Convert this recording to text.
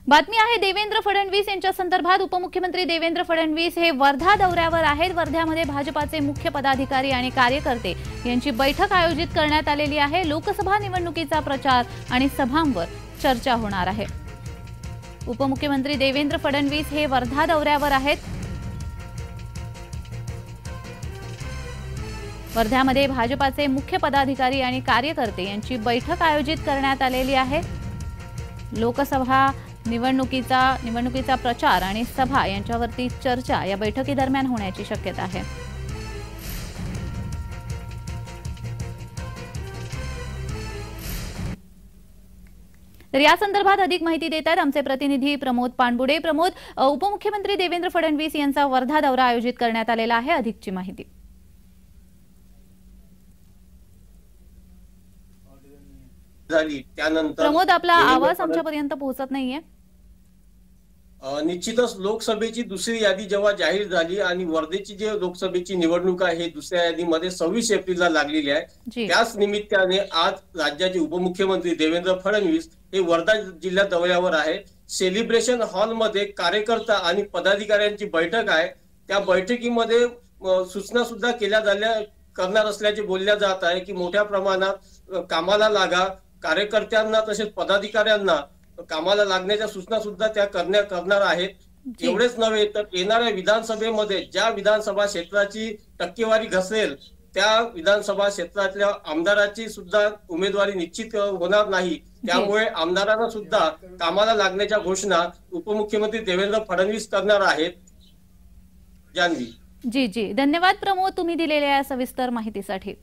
बातमी आहे देवेंद्र फडणवीस यांच्या संदर्भात। उपमुख्यमंत्री देवेंद्र फडणवीस हे वर्धा दौऱ्यावर आहेत। वर्ध्यामध्ये भाजपाचे मुख्य पदाधिकारी आणि कार्यकर्ते यांची बैठक आयोजित करण्यात आलेली आहे। लोकसभा निवडणुकीचा प्रचार आणि सभांवर चर्चा होणार आहे। उपमुख्यमंत्री देवेंद्र फडणवीस हे वर्धा दौऱ्यावर आहेत। वर्ध्यामध्ये भाजपाचे मुख्य पदाधिकारी आणि कार्यकर्ते यांची बैठक आयोजित करण्यात आलेली आहे। लोकसभा निवडणुकीचा प्रचार आणि सभा यांच्यावरती चर्चा या बैठकीदरम्यान होण्याची शक्यता आहे। तर या संदर्भात अधिक माहिती देत आहेत आमचे प्रतिनिधी प्रमोद पाणबुडे। प्रमोद, उपमुख्यमंत्री देवेंद्र फडणवीस यांचा वर्धा दौरा आयोजित करण्यात आलेला आहे, अधिकची माहिती। त्यानंतर प्रमोद, आपला आवाज आमच्यापर्यंत पोहोचत नाहीये। निश्चितच लोकसभेची दुसरी यादी जेव्हा जाहीर झाली आणि वर्धेची जे लोकसभेची निवडणूक आहे दुसऱ्या यादीमध्ये 26 एप्रिलला लागलेली आहे, त्याच निमित्ताने आज राज्याचे उपमुख्यमंत्री देवेंद्र फडणवीस हे वर्धा जिल्हा दौऱ्यावर आहे। सेलिब्रेशन हॉलमध्ये कार्यकर्ता आणि पदाधिकाऱ्यांची बैठक आहे। त्या बैठकीमध्ये सूचना सुद्धा करणार असल्याचे बोलल्या जात आहे की मोठ्या प्रमाणात कामाला लागा, कार्यकर्त्यांना तसेच पदाधिकाऱ्यांना कामाला लागण्याच्या सूचना सुद्धा त्या करणार आहेत। एवढेच नव्हे तर येणाऱ्या विधानसभेमध्ये ज्या विधानसभा क्षेत्राची टक्केवारी घसरेल त्या विधानसभा क्षेत्रातल्या आमदाराची सुद्धा उमेदवारी निश्चित होणार नाही, त्यामुळे आमदारांना सुद्धा कामाला लागण्याच्या घोषणा उपमुख्यमंत्री देवेंद्र फडणवीस करणार आहेत। जान्हवी जी धन्यवाद प्रमोद, तुम्ही दिलेल्या सविस्तर माहितीसाठी।